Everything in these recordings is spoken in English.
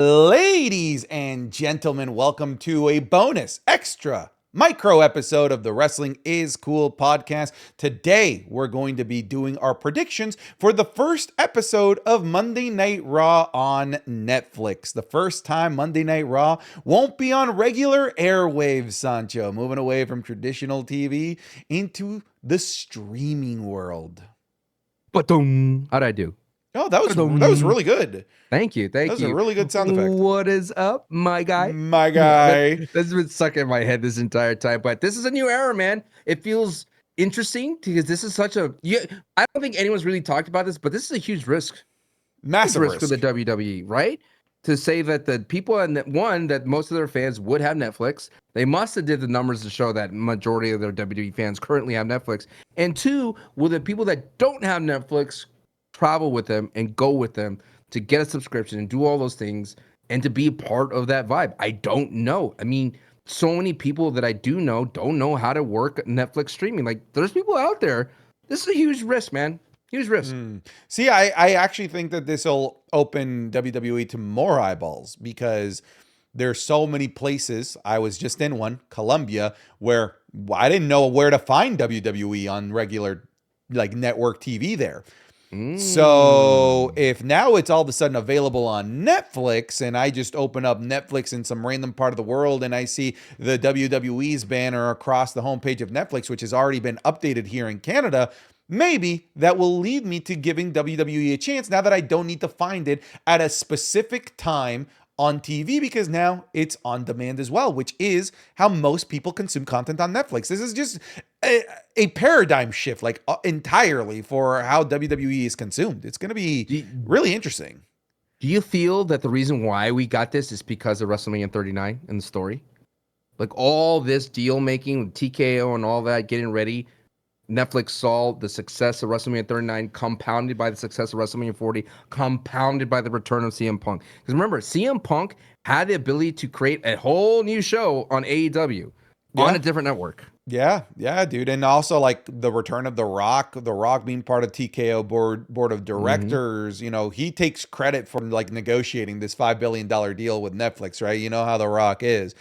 Ladies and gentlemen, welcome to a bonus, extra, micro episode of the Wrestling is Cool podcast. Today, we're going to be doing our predictions for the first episode of Monday Night Raw on Netflix. The first time Monday Night Raw won't be on regular airwaves, Sancho. Moving away from traditional TV into the streaming world. How'd I do? Oh, that was really good. Thank you. That was a really good sound effect. What is up, my guy? My guy. This has been stuck in my head this entire time, but this is a new era, man. It feels interesting because this is such a. I don't think anyone's really talked about this, but this is a huge risk. Massive risk for the WWE, right? To say that the people that most of their fans would have Netflix, they must have did the numbers to show that majority of their WWE fans currently have Netflix. And two, will the people that don't have Netflix travel with them and go with them to get a subscription and do all those things and to be a part of that vibe? I don't know. I mean, so many people that I do know don't know how to work Netflix streaming. Like, there's people out there. This is a huge risk, man. Huge risk. See, I actually think that this will open WWE to more eyeballs because there's so many places. I was just in one, Colombia, where I didn't know where to find WWE on regular like network TV there. So if now it's all of a sudden available on Netflix and I just open up Netflix in some random part of the world and I see the WWE's banner across the homepage of Netflix, which has already been updated here in Canada, maybe that will lead me to giving WWE a chance now that I don't need to find it at a specific time on TV because now it's on demand as well, which is how most people consume content on Netflix. This is just a paradigm shift, like entirely for how WWE is consumed. It's going to be really interesting. Do you feel that the reason why we got this is because of WrestleMania 39 and the story? Like all this deal making, TKO and all that, getting ready. Netflix saw the success of WrestleMania 39 compounded by the success of WrestleMania 40, compounded by the return of CM Punk. Because remember, CM Punk had the ability to create a whole new show on AEW on a different network. Yeah, dude. And also like the return of The Rock being part of TKO board of directors, you know, he takes credit for like negotiating this $5 billion deal with Netflix, right? You know how The Rock is.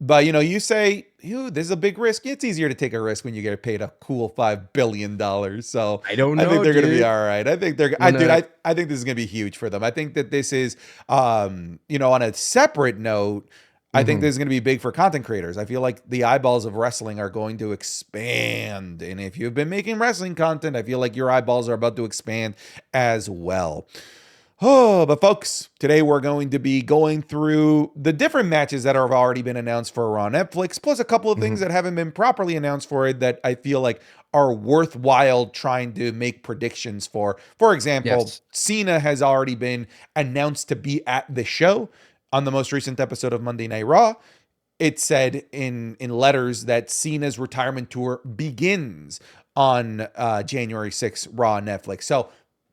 But, you know, you say, this is a big risk. It's easier to take a risk when you get paid a cool $5 billion. So I don't know. I think they're going to be all right. I think I think this is going to be huge for them. I think that this is, you know, on a separate note, I think this is going to be big for content creators. I feel like the eyeballs of wrestling are going to expand. And if you've been making wrestling content, I feel like your eyeballs are about to expand as well. Oh, but folks, today we're going to be going through the different matches that have already been announced for Raw Netflix, plus a couple of things that haven't been properly announced for it that I feel like are worthwhile trying to make predictions for. For example, Cena has already been announced to be at the show on the most recent episode of Monday Night Raw. It said in letters that Cena's retirement tour begins on January 6th, Raw Netflix. So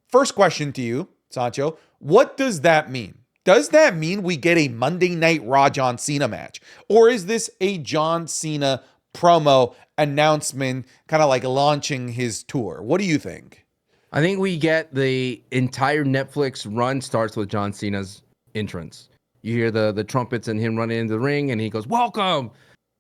first question to you, Sancho, what does that mean? Does that mean we get a Monday Night Raw John Cena match? Or is this a John Cena promo announcement, kind of like launching his tour? What do you think? I think we get the entire Netflix run starts with John Cena's entrance. You hear the trumpets and him running into the ring, and he goes, "Welcome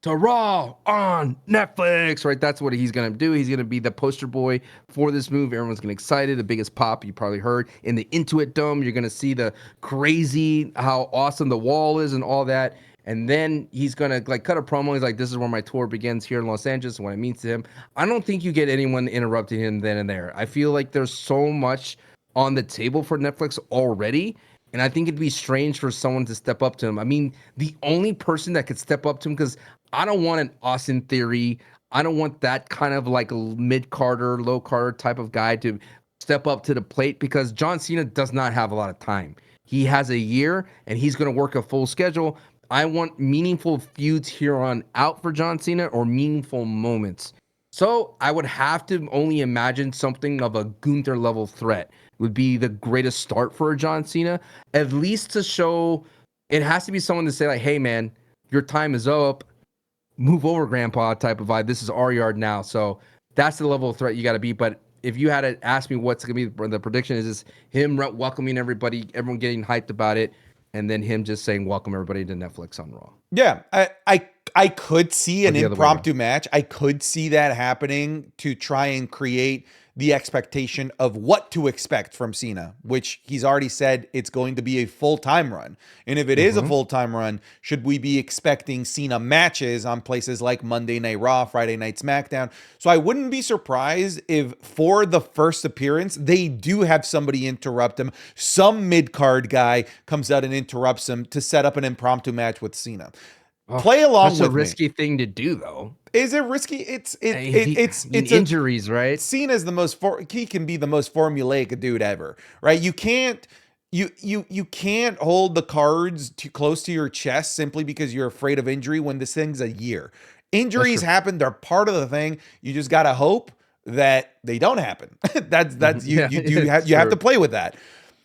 to Raw on Netflix," right? That's what he's going to do. He's going to be the poster boy for this move. Everyone's going to get excited. The biggest pop you probably heard in the Intuit Dome. You're going to see the crazy, how awesome the wall is and all that. And then he's going to like cut a promo. He's like, "This is where my tour begins here in Los Angeles," and what it means to him. I don't think you get anyone interrupting him then and there. I feel like there's so much on the table for Netflix already. And I think it'd be strange for someone to step up to him. I mean, the only person that could step up to him, because I don't want an Austin Theory. I don't want that kind of like mid-carder, low-carder type of guy to step up to the plate because John Cena does not have a lot of time. He has a year, and he's going to work a full schedule. I want meaningful feuds here on out for John Cena or meaningful moments. So I would have to only imagine something of a Gunther-level threat would be the greatest start for John Cena, at least to show it has to be someone to say like, "Hey man, your time is up. Move over, grandpa," type of vibe. This is our yard now. So that's the level of threat you got to be. But if you had to ask me what's going to be the prediction, is this him welcoming everybody, everyone getting hyped about it, and then him just saying welcome everybody to Netflix on Raw. Yeah, I could see an the other way around. impromptu match. I could see that happening to try and create the expectation of what to expect from Cena, which he's already said it's going to be a full-time run. And if it is a full-time run, should we be expecting Cena matches on places like Monday Night Raw, Friday Night SmackDown? So I wouldn't be surprised if for the first appearance, they do have somebody interrupt him. Some mid-card guy comes out and interrupts him to set up an impromptu match with Cena. Play along with me. That's a risky thing to do, though. Is it risky? It's injuries, right? Cena's he can be the most formulaic dude ever, right? You can't hold the cards too close to your chest simply because you're afraid of injury when this thing's a year. Injuries happen; they're part of the thing. You just gotta hope that they don't happen. that's you have to play with that.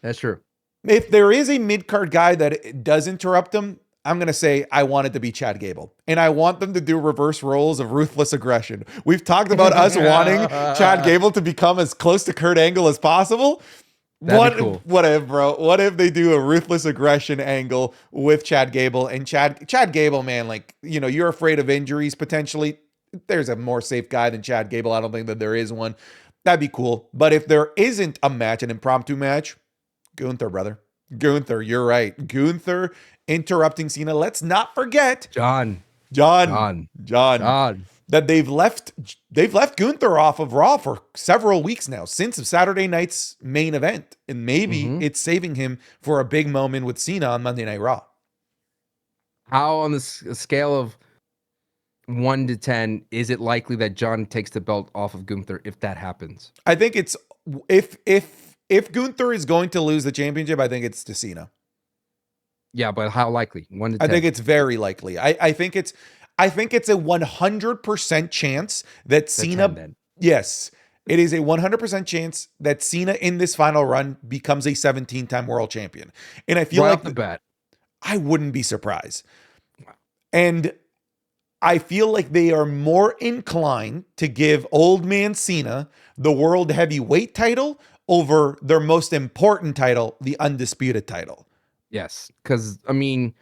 That's true. If there is a mid-card guy that does interrupt them, I'm going to say I want it to be Chad Gable. And I want them to do reverse roles of ruthless aggression. We've talked about us wanting Chad Gable to become as close to Kurt Angle as possible. That'd be cool. What if, bro? What if they do a ruthless aggression angle with Chad Gable? And Chad Gable, man, like, you're afraid of injuries potentially. There's a more safe guy than Chad Gable. I don't think that there is one. That'd be cool. But if there isn't a match, an impromptu match, Gunther, brother. Gunther, you're right. Gunther interrupting Cena. Let's not forget John. That they've left Gunther off of Raw for several weeks now, since Saturday night's main event. And maybe it's saving him for a big moment with Cena on Monday Night Raw. How on the scale of 1 to 10 is it likely that John takes the belt off of Gunther if that happens? I think it's if Gunther is going to lose the championship, I think it's to Cena. Yeah, but how likely? 1 to 10? I think it's very likely. I think it's a 100% chance that Cena. 10, yes, it is a 100% chance that Cena in this final run becomes a 17-time world champion. And I feel right like off the bat, I wouldn't be surprised. And I feel like they are more inclined to give old man Cena the world heavyweight title over their most important title, the undisputed title. Yes, because, I mean,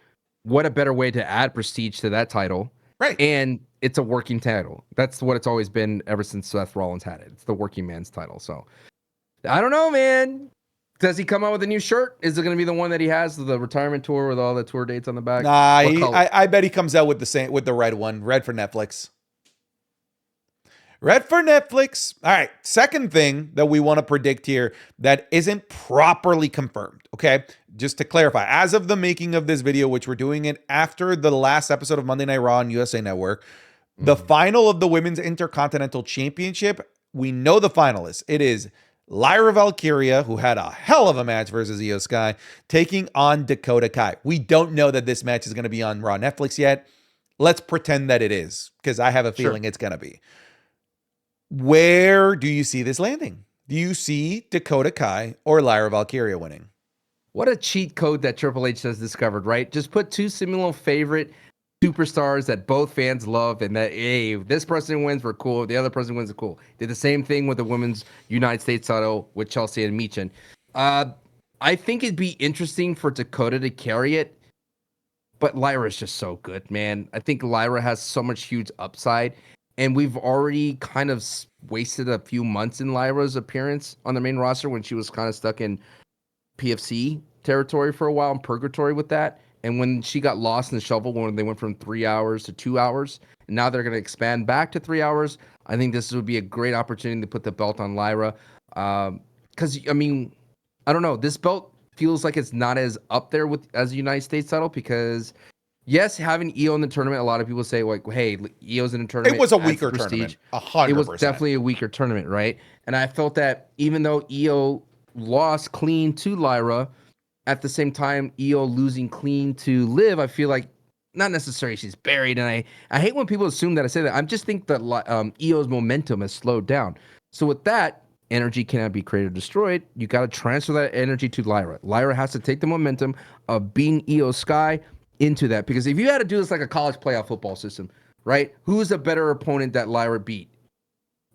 what a better way to add prestige to that title. Right. And it's a working title. That's what it's always been ever since Seth Rollins had it. It's the working man's title. So, I don't know, man. Does he come out with a new shirt? Is it going to be the one that he has, the retirement tour with all the tour dates on the back? Nah, I bet he comes out with the red one. Red for Netflix. Red for Netflix. All right. Second thing that we want to predict here that isn't properly confirmed. Okay. Just to clarify, as of the making of this video, which we're doing it after the last episode of Monday Night Raw on USA Network, the final of the Women's Intercontinental Championship, we know the finalists. It is Lyra Valkyria, who had a hell of a match versus Io Sky, taking on Dakota Kai. We don't know that this match is going to be on Raw Netflix yet. Let's pretend that it is, because I have a feeling it's going to be. Where do you see this landing? Do you see Dakota Kai or Lyra Valkyria winning? What a cheat code that Triple H has discovered, right? Just put two similar favorite superstars that both fans love, and that, hey, if this person wins, we're cool. If the other person wins, we're cool. Did the same thing with the women's United States title with Chelsea and Michin. I think it'd be interesting for Dakota to carry it, but Lyra's just so good, man. I think Lyra has so much huge upside. And we've already kind of wasted a few months in Lyra's appearance on the main roster when she was kind of stuck in PFC territory for a while, in purgatory with that. And when she got lost in the shuffle, when they went from 3 hours to 2 hours, and now they're going to expand back to 3 hours, I think this would be a great opportunity to put the belt on Lyra. Because, I mean, I don't know. This belt feels like it's not as up there as the United States title because... Yes, having Io in the tournament, a lot of people say, like, hey, Io's in the tournament. It was a weaker tournament, 100%. It was definitely a weaker tournament, right? And I felt that even though Io lost clean to Lyra, at the same time, Io losing clean to Liv, I feel like not necessarily she's buried. And I hate when people assume that I say that. I just think that Io's momentum has slowed down. So with that, energy cannot be created or destroyed. You got to transfer that energy to Lyra. Lyra has to take the momentum of being Io Sky into that, because if you had to do this like a college playoff football system, right? Who's a better opponent that Lyra beat?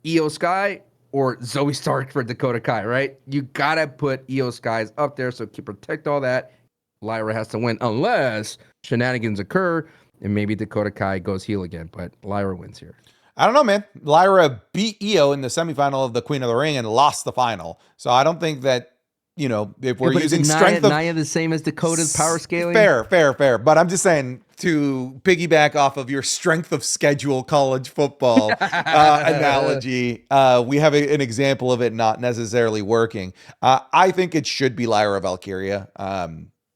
Io Sky or Zoe Stark for Dakota Kai, right? You gotta put Io Skies up there so can protect all that, Lyra has to win unless shenanigans occur and maybe Dakota Kai goes heel again. But Lyra wins here. I don't know, man. Lyra beat Io in the semifinal of the Queen of the Ring and lost the final. So I don't think that, if we're using strength of Nia the same as Dakota's power scaling. Fair. But I'm just saying, to piggyback off of your strength of schedule college football analogy, we have an example of it not necessarily working. I think it should be Lyra Valkyria.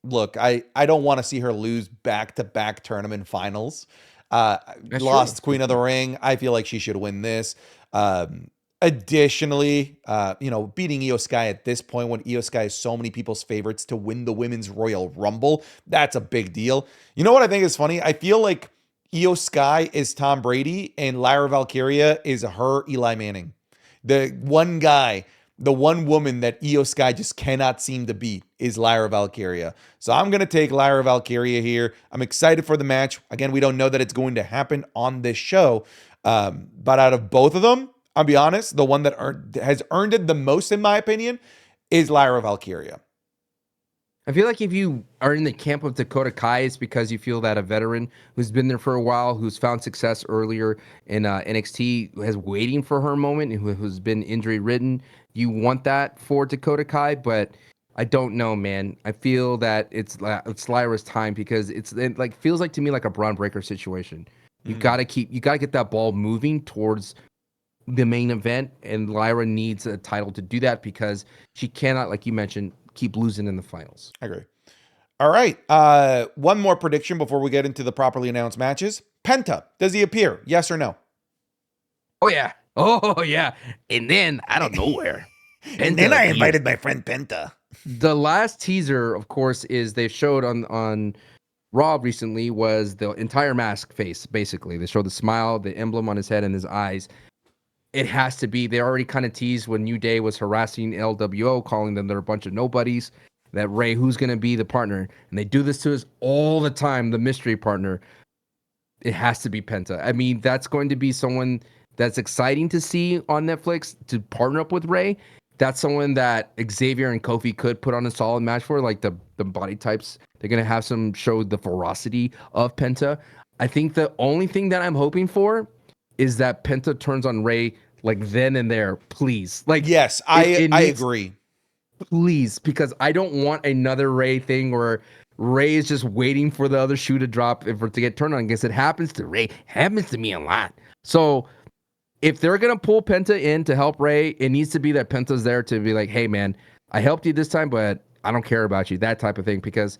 Look, I don't want to see her lose back-to-back tournament finals. Lost true. Queen of the Ring. I feel like she should win this. Additionally, beating Io Sky at this point when Io Sky is so many people's favorites to win the Women's Royal Rumble, that's a big deal. You know what I think is funny? I feel like Io Sky is Tom Brady and Lyra Valkyria is her Eli Manning. The one woman that Io Sky just cannot seem to beat is Lyra Valkyria. So I'm going to take Lyra Valkyria here. I'm excited for the match. Again, we don't know that it's going to happen on this show. But out of both of them, I'll be honest, the one that has earned it the most, in my opinion, is Lyra Valkyria. I feel like if you are in the camp of Dakota Kai, it's because you feel that a veteran who's been there for a while, who's found success earlier in NXT, is waiting for her moment, who's been injury-ridden. You want that for Dakota Kai, but I don't know, man. I feel that it's Lyra's time because it feels like to me like a Braun Breaker situation. You gotta get that ball moving towards the main event, and Lyra needs a title to do that because she cannot, like you mentioned, keep losing in the finals. I agree. All right. One more prediction before we get into the properly announced matches. Penta, does he appear? Yes or no? Oh yeah. And then out of nowhere. And then I invited my friend Penta. The last teaser, of course, is they showed on Raw recently was the entire mask face, basically. They showed the smile, the emblem on his head and his eyes. It has to be. They already kind of teased when New Day was harassing LWO, calling them they're a bunch of nobodies, that Ray, who's going to be the partner? And they do this to us all the time, the mystery partner. It has to be Penta. I mean, that's going to be someone that's exciting to see on Netflix to partner up with Ray. That's someone that Xavier and Kofi could put on a solid match for, like the body types. They're going to have some show the ferocity of Penta. I think the only thing that I'm hoping for is that Penta turns on Ray like then and there, please. Like, yes, I agree. Please, because I don't want another Ray thing where Ray is just waiting for the other shoe to drop to get turned on. Because it happens to Ray, happens to me a lot. So if they're gonna pull Penta in to help Ray, it needs to be that Penta's there to be like, hey man, I helped you this time, but I don't care about you. That type of thing, because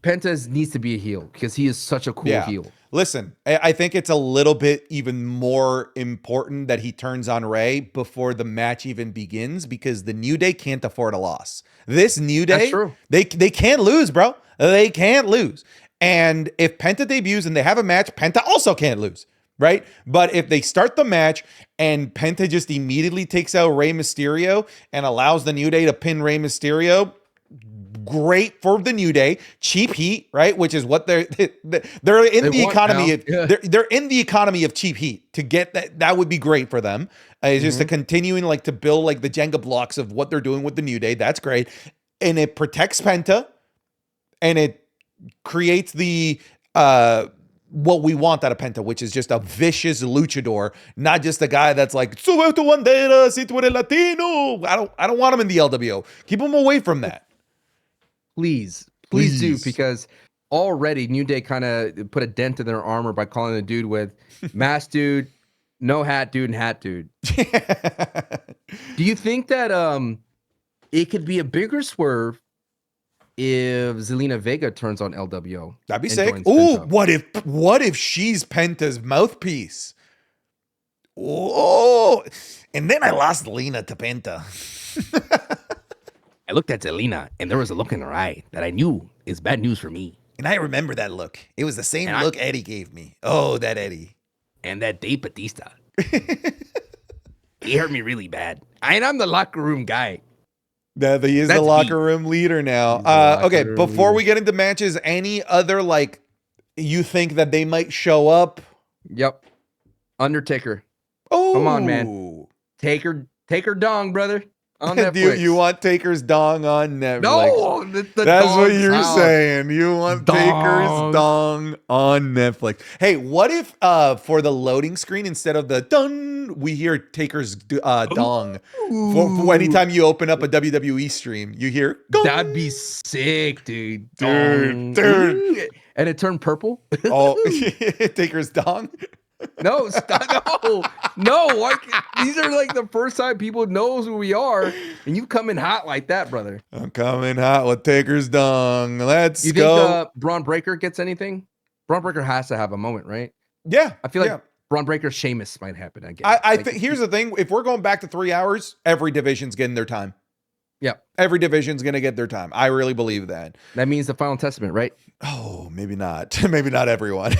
Penta needs to be a heel because he is such a cool heel. Listen, I think it's a little bit even more important that he turns on Ray before the match even begins because the New Day can't afford a loss. This New Day, they can't lose, bro. They can't lose. And if Penta debuts and they have a match, Penta also can't lose, right? But if they start the match and Penta just immediately takes out Rey Mysterio and allows the New Day to pin Rey Mysterio, great for the New Day, cheap heat, right? Which is what they're in the economy of, they're in the economy of cheap heat to get that. That would be great for them. It's just a continuing to build like the Jenga blocks of what they're doing with the New Day. That's great. And it protects Penta and it creates the, what we want out of Penta, which is just a vicious luchador, not just a guy that's like, sube tu bandera, si tu eres latino. I don't want him in the LWO. Keep him away from that. Please do, because already New Day kind of put a dent in their armor by calling the dude with mask dude, no hat dude, and hat dude. Do you think that it could be a bigger swerve if Zelina Vega turns on LWO? That'd be sick. Ooh, what if she's Penta's mouthpiece? Oh, and then I lost Lena to Penta. I looked at Zelina, and there was a look in her eye that I knew is bad news for me. And I remember that look. It was the same look Eddie gave me. Oh, that Eddie. And that Dave Bautista. He hurt me really bad. And I'm the locker room guy. That he is the locker room leader now. Okay, before we get into matches, any other, you think that they might show up? Yep. Undertaker. Oh. Come on, man. Take her dong, brother. On Netflix. You want Taker's dong on Netflix? That's what dong you're sound. saying. You want Taker's dong on Netflix. Hey, what if for the loading screen, instead of the dun, we hear Taker's dong? For anytime you open up a WWE stream, you hear dong. That'd be sick, dude. Dude. Ooh. And it turned purple. Oh, Taker's dong. No, no. These are like the first time people knows who we are, and you come in hot like that, brother. I'm coming hot with Taker's dong. Let's You go. think Braun Breaker gets anything? Braun Breaker has to have a moment, right? Yeah, I feel like Braun Breaker Sheamus might happen again. I think here's the thing: if we're going back to 3 hours, every division's getting their time. Yeah, every division's gonna get their time. I really believe that. That means the Final Testament, right? Oh, maybe not. Maybe not everyone.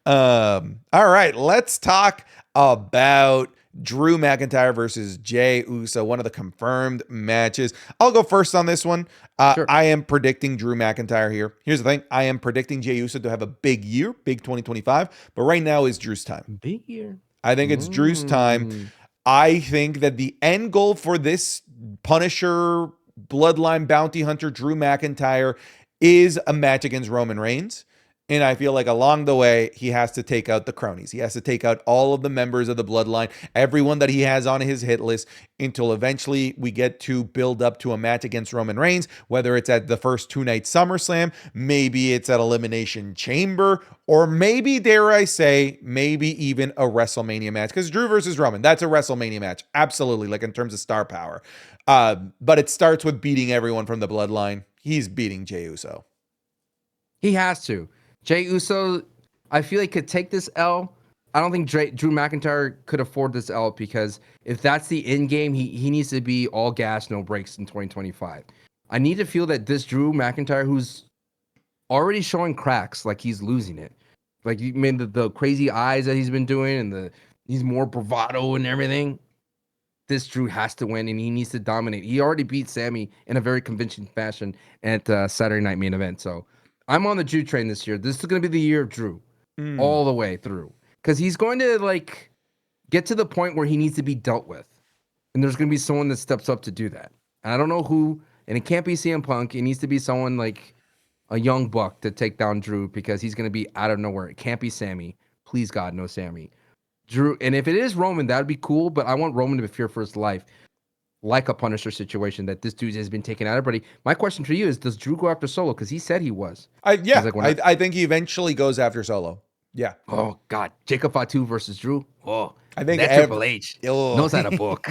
All right, let's talk about Drew McIntyre versus Jay Uso, one of the confirmed matches. I'll go first on this one. Sure. I am predicting Drew McIntyre here. Here's the thing. I am predicting Jay Uso to have a big year, big 2025, but right now is Drew's time. Big year. I think it's Drew's time. I think that the end goal for this Punisher bloodline bounty hunter, Drew McIntyre, is a match against Roman Reigns. And I feel like along the way, he has to take out the cronies. He has to take out all of the members of the bloodline, everyone that he has on his hit list, until eventually we get to build up to a match against Roman Reigns, whether it's at the first 2-night SummerSlam, maybe it's at Elimination Chamber, or maybe, dare I say, maybe even a WrestleMania match. Because Drew versus Roman, that's a WrestleMania match. Absolutely, like in terms of star power. But it starts with beating everyone from the bloodline. He's beating Jay Uso. He has to. Jay Uso, I feel like could take this L. I don't think Drew McIntyre could afford this L, because if that's the end game, he needs to be all gas, no brakes in 2025. I need to feel that this Drew McIntyre, who's already showing cracks, like he's losing it. Like you made the crazy eyes that he's been doing, and he's more bravado and everything. This Drew has to win, and he needs to dominate. He already beat Sammy in a very convincing fashion at Saturday Night Main Event. So I'm on the Drew train this year. This is going to be the year of Drew all the way through, because he's going to like get to the point where he needs to be dealt with, and there's going to be someone that steps up to do that. And I don't know who, and it can't be CM Punk. It needs to be someone like a young buck to take down Drew, because he's going to be out of nowhere. It can't be Sammy. Please God, no Sammy. Drew, and if it is Roman, that would be cool, but I want Roman to fear for his life, like a Punisher situation that this dude has been taking out everybody. My question for you is, does Drew go after Solo? Because he said he was. I think he eventually goes after Solo. Yeah. Oh, God. Jacob Fatu versus Drew? Oh, I think that Triple H knows how to book.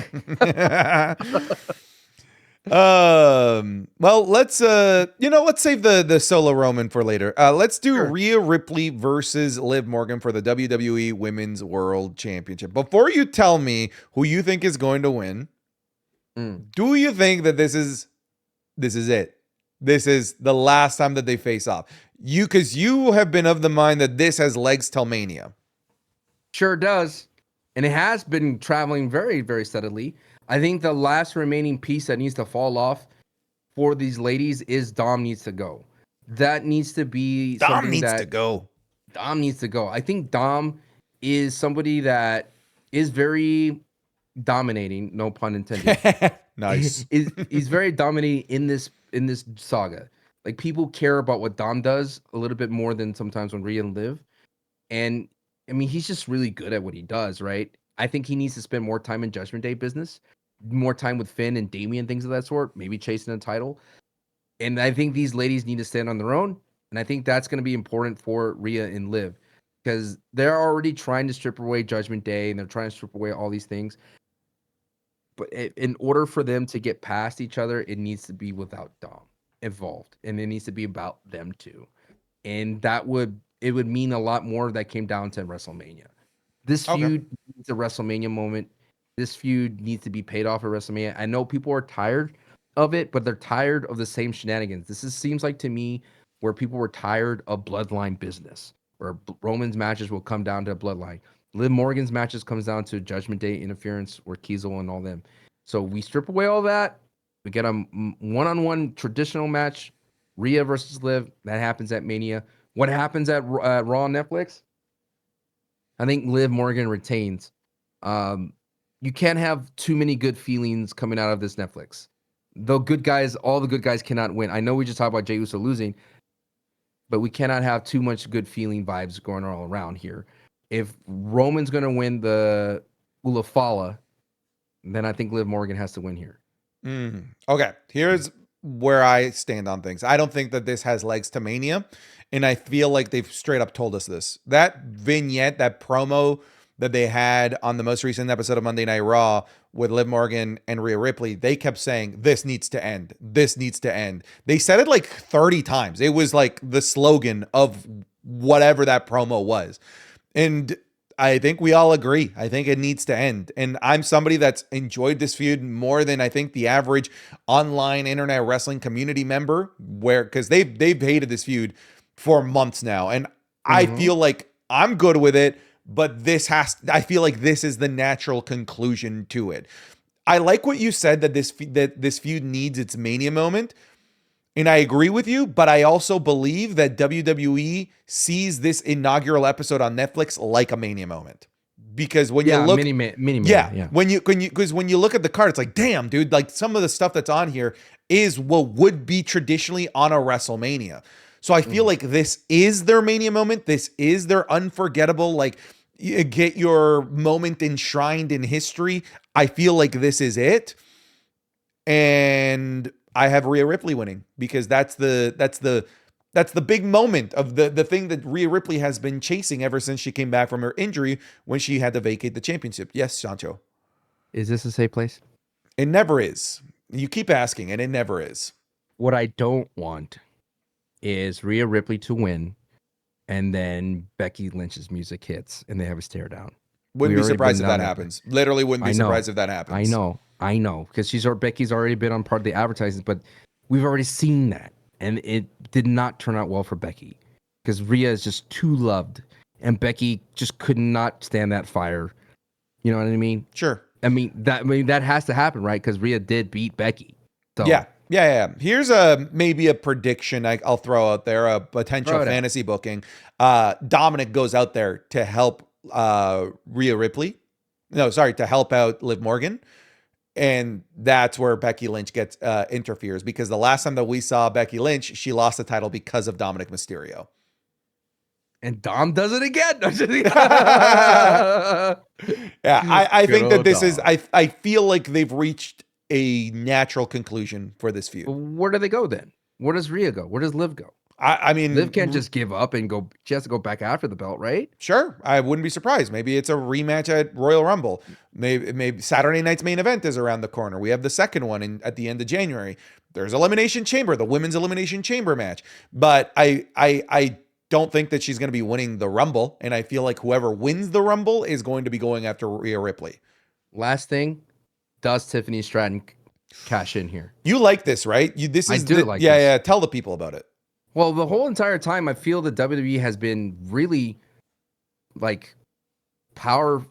Well, let's save the Solo Roman for later. Let's do Rhea Ripley versus Liv Morgan for the WWE Women's World Championship. Before you tell me who you think is going to win, do you think that this is it? This is the last time that they face off? Because you have been of the mind that this has legs till Mania. Sure does. And it has been traveling very, very steadily. I think the last remaining piece that needs to fall off for these ladies is Dom needs to go. That needs to be Dom needs to go. Dom needs to go. I think Dom is somebody that is very dominating, no pun intended. Nice. He's very dominating in this saga. Like, people care about what Dom does a little bit more than sometimes when Rhea and Liv. And I mean, he's just really good at what he does, right? I think he needs to spend more time in Judgment Day business, more time with Finn and Damian, things of that sort, maybe chasing a title. And I think these ladies need to stand on their own. And I think that's going to be important for Rhea and Liv, because they're already trying to strip away Judgment Day, and they're trying to strip away all these things. But in order for them to get past each other, it needs to be without Dom involved, and it needs to be about them too. And it would mean a lot more if that came down to WrestleMania. This feud needs a WrestleMania moment. This feud needs to be paid off at WrestleMania. I know people are tired of it, but they're tired of the same shenanigans. Seems like to me where people were tired of bloodline business, where Roman's matches will come down to bloodline. Liv Morgan's matches comes down to Judgment Day interference, or Kiesel and all them. So we strip away all that. We get a one-on-one traditional match, Rhea versus Liv. That happens at Mania. What happens at Raw on Netflix? I think Liv Morgan retains. You can't have too many good feelings coming out of this Netflix. The good guys, all the good guys cannot win. I know we just talked about Jey Uso losing, but we cannot have too much good feeling vibes going all around here. If Roman's going to win the Ulafala, then I think Liv Morgan has to win here. Okay, here's where I stand on things. I don't think that this has legs to Mania, and I feel like they've straight up told us this. That vignette, that promo that they had on the most recent episode of Monday Night Raw with Liv Morgan and Rhea Ripley, they kept saying, this needs to end. This needs to end. They said it like 30 times. It was like the slogan of whatever that promo was. And I think we all agree. I think it needs to end. And I'm somebody that's enjoyed this feud more than I think the average online internet wrestling community member, because they've hated this feud for months now. And I feel like I'm good with it, but I feel like this is the natural conclusion to it. I like what you said, that this feud needs its Mania moment. And I agree with you, but I also believe that WWE sees this inaugural episode on Netflix like a Mania moment. Because when you look, when you look at the card, it's like, damn, dude, like some of the stuff that's on here is what would be traditionally on a WrestleMania. So I feel like this is their Mania moment. This is their unforgettable, like, get your moment enshrined in history. I feel like this is it. And I have Rhea Ripley winning, because that's the big moment of the thing that Rhea Ripley has been chasing ever since she came back from her injury when she had to vacate the championship. Yes, Sancho. Is this a safe place? It never is. You keep asking, and it never is. What I don't want is Rhea Ripley to win, and then Becky Lynch's music hits, and they have a stare down. Wouldn't be surprised if that happens. Literally wouldn't be surprised if that happens. I know, because Becky's already been on part of the advertising, but we've already seen that, and it did not turn out well for Becky, because Rhea is just too loved, and Becky just could not stand that fire. You know what I mean? Sure. I mean that has to happen, right? Because Rhea did beat Becky. So. Yeah. Here's maybe a prediction I'll throw out there, a potential fantasy booking. Dominic goes out there to help Rhea Ripley. No, sorry, to help out Liv Morgan. And that's where Becky Lynch gets interferes, because the last time that we saw Becky Lynch, she lost the title because of Dominic Mysterio. And Dom does it again. Yeah, I think that this is, I feel like they've reached a natural conclusion for this feud. Where do they go then? Where does Rhea go? Where does Liv go? I mean, Liv can't just give up and go. She has to go back after the belt, right? Sure, I wouldn't be surprised. Maybe it's a rematch at Royal Rumble. Maybe Saturday night's main event is around the corner. We have the second one at the end of January. There's Elimination Chamber, the women's Elimination Chamber match. But I don't think that she's going to be winning the Rumble, and I feel like whoever wins the Rumble is going to be going after Rhea Ripley. Last thing, does Tiffany Stratton cash in here? You like this, right? I do like this. Yeah. Tell the people about it. Well, the whole entire time, I feel that WWE has been really, like, power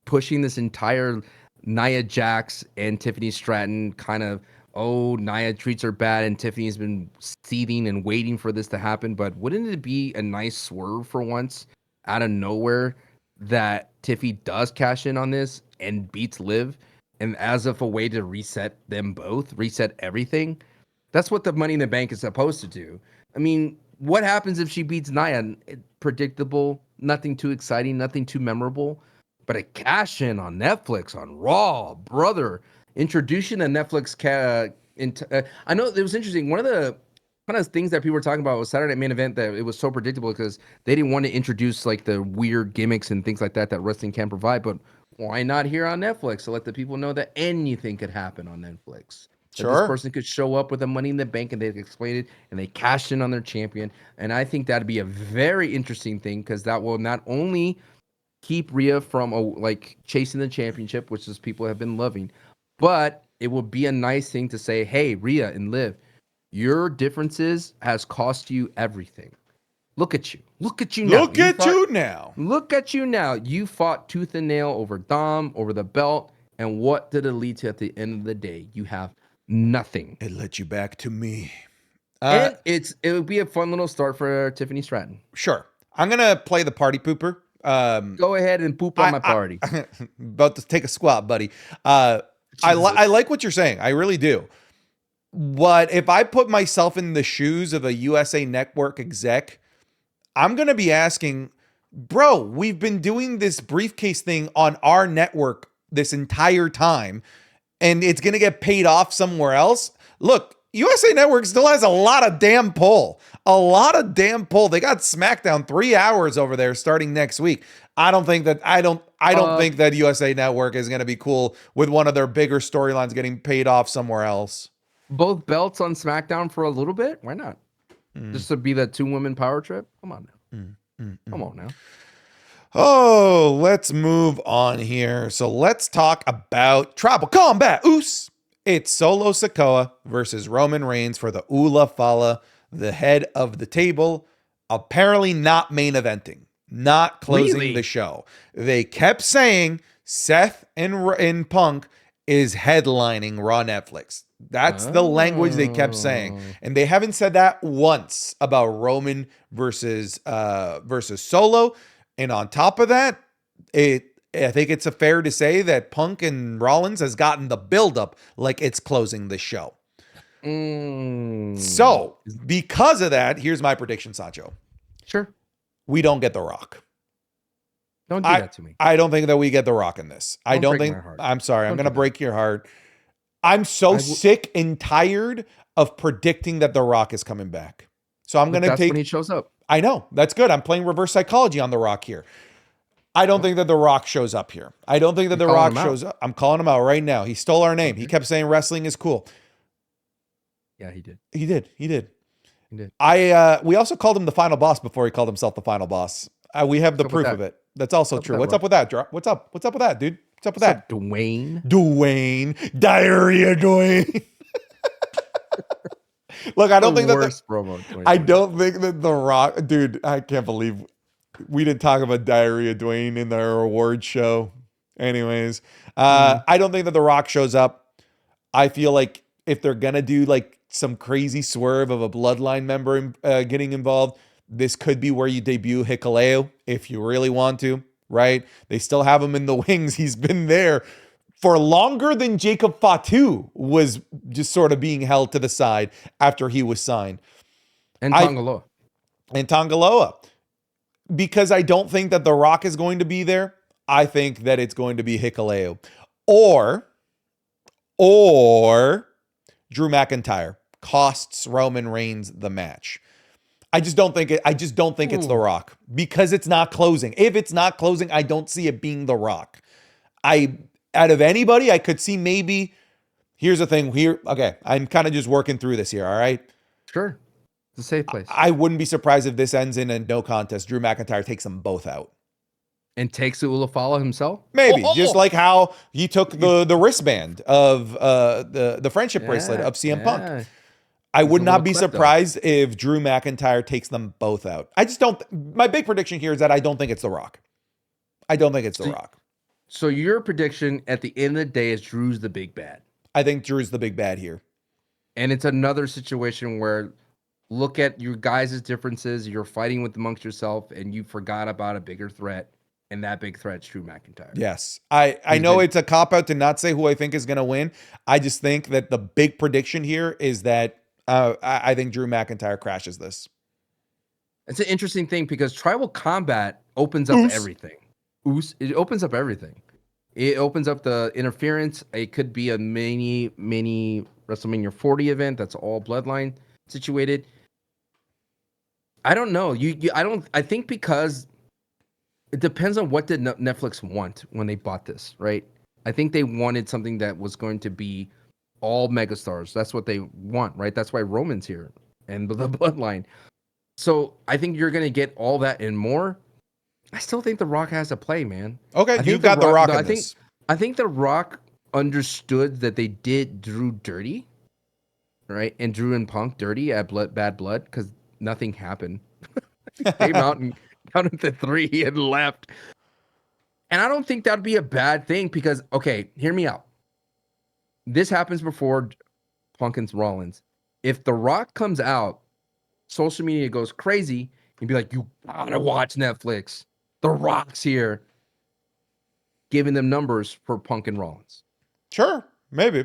pushing this entire Nia Jax and Tiffany Stratton kind of, Nia treats her bad, and Tiffany's been seething and waiting for this to happen. But wouldn't it be a nice swerve for once, out of nowhere, that Tiffy does cash in on this and beats Liv, and as if a way to reset them both, reset everything? That's what the Money in the Bank is supposed to do. I mean, what happens if she beats Nia? Predictable, nothing too exciting, nothing too memorable. But a cash in on Netflix, on Raw, brother. Introducing a Netflix. I know it was interesting. One of the kind of things that people were talking about was Saturday Night Main Event, that it was so predictable because they didn't want to introduce like the weird gimmicks and things like that wrestling can provide. But why not here on Netflix to let the people know that anything could happen on Netflix? Sure. This person could show up with a Money in the Bank and they'd explain it, and they cashed in on their champion. And I think that'd be a very interesting thing, because that will not only keep Rhea from chasing the championship, which is people have been loving, but it will be a nice thing to say, hey, Rhea and Liv, your differences has cost you everything. Look at you. Look at you now. Look at you now. You fought tooth and nail over Dom, over the belt. And what did it lead to at the end of the day? You have nothing. It led you back to me. And it would be a fun little start for Tiffany Stratton. Sure. I'm going to play the party pooper. Go ahead and poop on my party. About to take a squat, buddy. I like what you're saying. I really do. But if I put myself in the shoes of a USA Network exec, I'm going to be asking, bro, we've been doing this briefcase thing on our network this entire time, and it's going to get paid off somewhere else. Look, USA Network still has a lot of damn pull. A lot of damn pull. They got SmackDown 3 hours over there starting next week. I don't think that USA Network is going to be cool with one of their bigger storylines getting paid off somewhere else. Both belts on SmackDown for a little bit? Why not? Just to be that 2-women power trip? Come on now. Come on now. Oh, let's move on here. So let's talk about Tribal Combat. Oos. It's Solo Sikoa versus Roman Reigns for the Ula Fala, the head of the table. Apparently not main eventing, not closing the show. They kept saying Seth and Punk is headlining Raw Netflix. That's the language they kept saying. And they haven't said that once about Roman versus Solo. And on top of that, I think it's fair to say that Punk and Rollins has gotten the buildup like it's closing the show. So, because of that, here's my prediction, Sancho. Sure. We don't get The Rock. Don't do that to me. I don't think that we get The Rock in this. I'm sorry. I'm going to break your heart. I'm so sick and tired of predicting that The Rock is coming back. So I'm going to take... when he shows up. I know. That's good. I'm playing reverse psychology on The Rock here. I don't think that The Rock shows up here. I don't think that The Rock shows up. I'm calling him out right now. He stole our name. He kept saying wrestling is cool. Yeah, he did. He did. We also called him the final boss before he called himself the final boss. We have the proof of it. That's also true. What's up with that? What's up with that, dude? What's up with that? Dwayne. Diarrhea Dwayne. Look, I don't think that The Rock, dude, I can't believe we didn't talk about Diarrhea Dwayne in our award show. Anyways, I don't think that The Rock shows up. I feel like if they're going to do like some crazy swerve of a bloodline member getting involved, this could be where you debut Hikuleo if you really want to, right? They still have him in the wings. He's been there for longer than Jacob Fatu was just sort of being held to the side after he was signed. And Tongaloa. Because I don't think that The Rock is going to be there. I think that it's going to be Hikuleo. Or Drew McIntyre costs Roman Reigns the match. I just don't think it's The Rock because it's not closing. If it's not closing, I don't see it being The Rock. Out of anybody, I could see maybe. Here's the thing. Okay, I'm kind of just working through this here. All right. Sure. It's a safe place. I wouldn't be surprised if this ends in a no contest. Drew McIntyre takes them both out. And takes the Ula Fala himself? Maybe. Just like how he took the wristband of the friendship bracelet of CM Punk. I would not be surprised if Drew McIntyre takes them both out. I just don't. My big prediction here is that I don't think it's The Rock. I don't think it's The Rock. So your prediction at the end of the day is Drew's the big bad. I think Drew's the big bad here. And it's another situation where look at your guys' differences. You're fighting amongst yourself and you forgot about a bigger threat. And that big threat's Drew McIntyre. Yes. I know it's a cop-out to not say who I think is going to win. I just think that the big prediction here is that I think Drew McIntyre crashes this. It's an interesting thing because Tribal Combat opens up everything. It opens up everything. It opens up the interference. It could be a mini WrestleMania 40 event that's all bloodline situated. I don't know. I think because it depends on what did Netflix want when they bought this, right? I think they wanted something that was going to be all megastars. That's what they want, right? That's why Roman's here and the bloodline. So I think you're going to get all that and more. I still think The Rock has a play, man. Okay, you've got The Rock in this. I think The Rock understood that they did Drew dirty, right? And Drew and Punk dirty at Bad Blood because nothing happened. He came out and counted to 3 and left. And I don't think that'd be a bad thing because, okay, hear me out. This happens before Punk and Rollins. If The Rock comes out, social media goes crazy and be like, you gotta watch Netflix. The Rock's here. Giving them numbers for Punk and Rollins. Sure, maybe.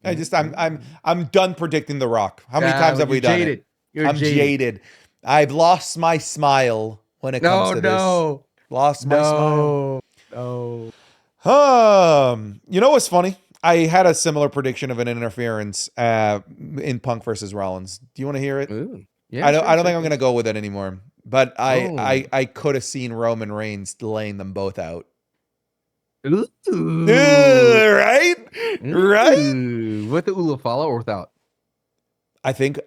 I'm done predicting The Rock. How many times have we done jaded. it? You're I'm jaded. I've lost my smile when it comes No, to this. no, Lost my smile. no. You know what's funny? I had a similar prediction of an interference in Punk versus Rollins. Do you want to hear it? Ooh. I Yeah, don't. sure, I don't sure. think I'm gonna go with it anymore. But Oh. I could have seen Roman Reigns laying them both out. Ooh. Right, right. Ooh. With the Ulafala or without? I think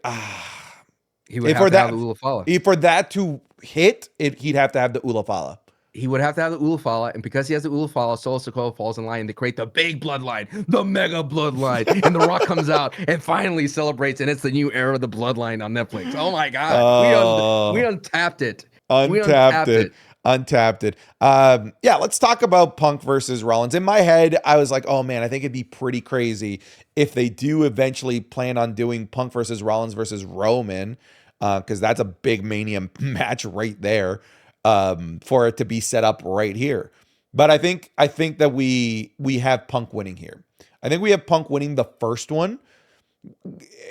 He would if have for to have the that Ulafala. if for that to hit, he'd have to have the Ulafala. He would have to have the Ulafala, and because he has the Ulafala, Solo Sikoa falls in line. They create the big bloodline, the mega bloodline, and The Rock comes out and finally celebrates, and it's the new era of the bloodline on Netflix. Oh my God, we untapped it. We Untapped untapped it. it. Untapped it. Yeah, let's talk about Punk versus Rollins. In my head, I was like, oh man, I think it'd be pretty crazy if they do eventually plan on doing Punk versus Rollins versus Roman, because that's a big Mania match right there, for it to be set up right here. But I think that we have Punk winning here. I think we have Punk winning the first one,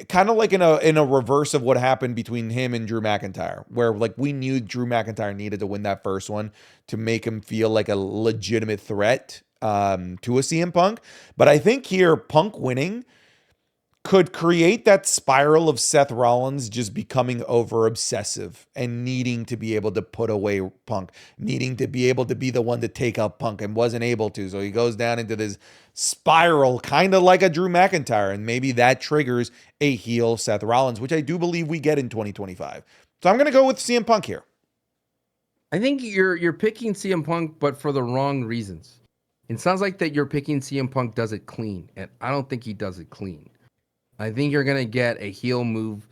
kind of like in a reverse of what happened between him and Drew McIntyre, where like we knew Drew McIntyre needed to win that first one to make him feel like a legitimate threat to a CM Punk. But I think here Punk winning could create that spiral of Seth Rollins just becoming over obsessive and needing to be able to put away Punk, needing to be able to be the one to take up Punk and wasn't able to. So he goes down into this spiral, kind of like a Drew McIntyre. And maybe that triggers a heel Seth Rollins, which I do believe we get in 2025. So I'm going to go with CM Punk here. I think you're picking CM Punk, but for the wrong reasons. It sounds like that you're picking CM Punk does it clean, and I don't think he does it clean. I think you're gonna get a heel move,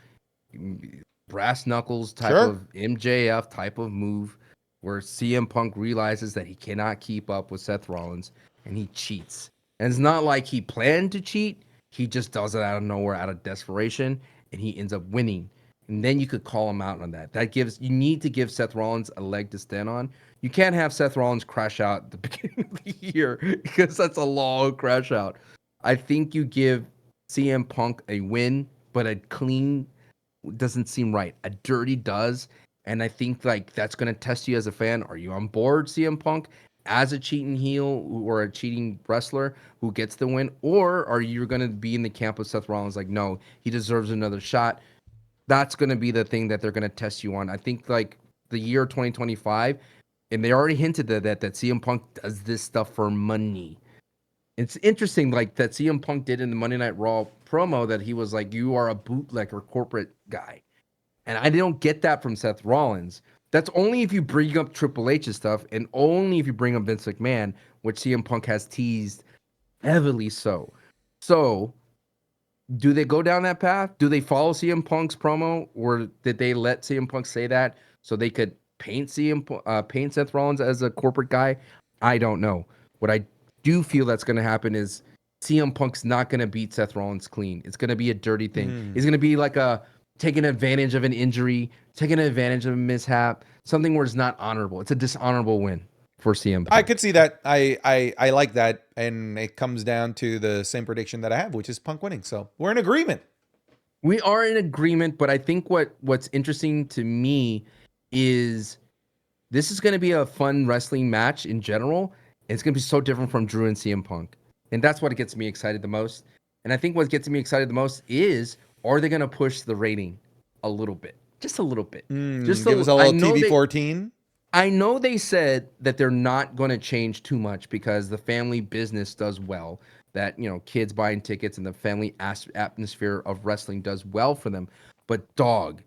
brass knuckles type Sure. of MJF type of move, where CM Punk realizes that he cannot keep up with Seth Rollins and he cheats. And it's not like he planned to cheat; he just does it out of nowhere, out of desperation, and he ends up winning. And then you could call him out on that. You need to give Seth Rollins a leg to stand on. You can't have Seth Rollins crash out at the beginning of the year because that's a long crash out. I think you give CM Punk a win, but a clean doesn't seem right. A dirty does. And I think like that's going to test you as a fan. Are you on board CM Punk as a cheating heel or a cheating wrestler who gets the win? Or are you going to be in the camp of Seth Rollins like, no, he deserves another shot? That's going to be the thing that they're going to test you on. I think like the year 2025, and they already hinted that CM Punk does this stuff for money. It's interesting, like that CM Punk did in the Monday Night Raw promo that he was like, "You are a bootlegger corporate guy," and I don't get that from Seth Rollins. That's only if you bring up Triple H's stuff, and only if you bring up Vince McMahon, which CM Punk has teased heavily. So do they go down that path? Do they follow CM Punk's promo, or did they let CM Punk say that so they could paint paint Seth Rollins as a corporate guy? I don't know. What I do feel that's going to happen is CM Punk's not going to beat Seth Rollins clean. It's going to be a dirty thing. It's going to be like a taking advantage of an injury, taking advantage of a mishap, something where it's not honorable. It's a dishonorable win for CM Punk. I could see that. I like that. And it comes down to the same prediction that I have, which is Punk winning. So we're in agreement. We are in agreement, but I think what's interesting to me is this is going to be a fun wrestling match in general. It's going to be so different from Drew and CM Punk. And that's what gets me excited the most. And I think what gets me excited the most is, are they going to push the rating a little bit? Just a little bit. Give us a little TV 14. I know they said that they're not going to change too much because the family business does well. That, kids buying tickets and the family atmosphere of wrestling does well for them. But dog,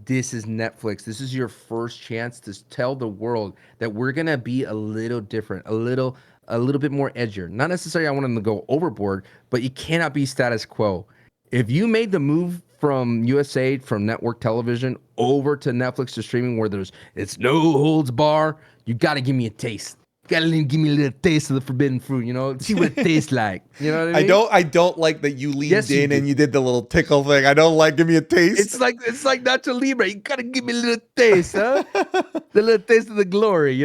this is Netflix. This is your first chance to tell the world that we're going to be a little different, a little bit more edgier. Not necessarily I want them to go overboard, but you cannot be status quo. If you made the move from USA, from network television over to Netflix to streaming where it's no holds bar, you got to give me a taste. You got to give me a little taste of the forbidden fruit, see what it tastes like. You know what I mean? I don't like that you leaned in and you did the little tickle thing. I don't like, give me a taste. It's like Nacho Libre. You got to give me a little taste, huh? The little taste of the glory,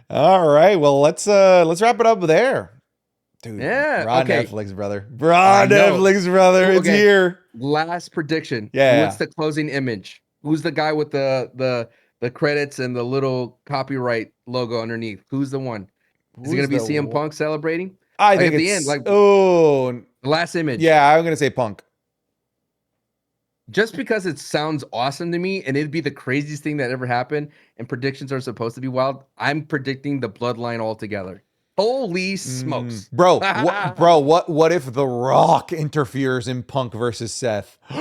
All right. Well, let's wrap it up there. Dude, Yeah. Raw Okay. Netflix, brother. Raw Netflix, brother. It's Okay. here. Last prediction. Yeah. What's the closing image? Who's the guy with the credits and the little copyright logo underneath? Who's the one? Is it gonna be CM Punk celebrating? I Like think at it's the end, like the last image. Yeah, I'm gonna say Punk. Just because it sounds awesome to me, and it'd be the craziest thing that ever happened, and predictions are supposed to be wild. I'm predicting the bloodline altogether. Holy smokes. Bro, what if The Rock interferes in Punk versus Seth? Ooh,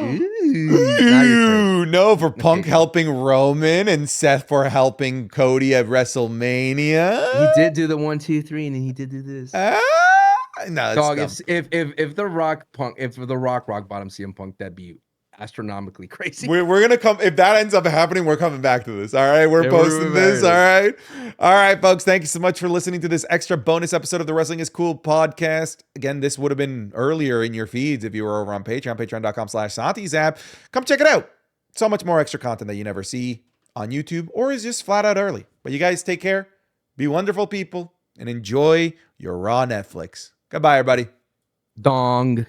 now you're crazy. No, for Punk helping Roman and Seth for helping Cody at WrestleMania. He did do the 1, 2, 3, and then he did do this. No, Dog, dumb. if the Rock bottom CM Punk, that'd be astronomically crazy. We're gonna come if that ends up happening. We're coming back to this. All right, we're posting this. All right, folks. Thank you so much for listening to this extra bonus episode of the Wrestling is Cool podcast. Again, this would have been earlier in your feeds if you were over on Patreon, patreon.com/Santi's app. Come check it out. So much more extra content that you never see on YouTube or is just flat out early. But you guys take care, be wonderful people, and enjoy your Raw Netflix. Goodbye, everybody. Dong.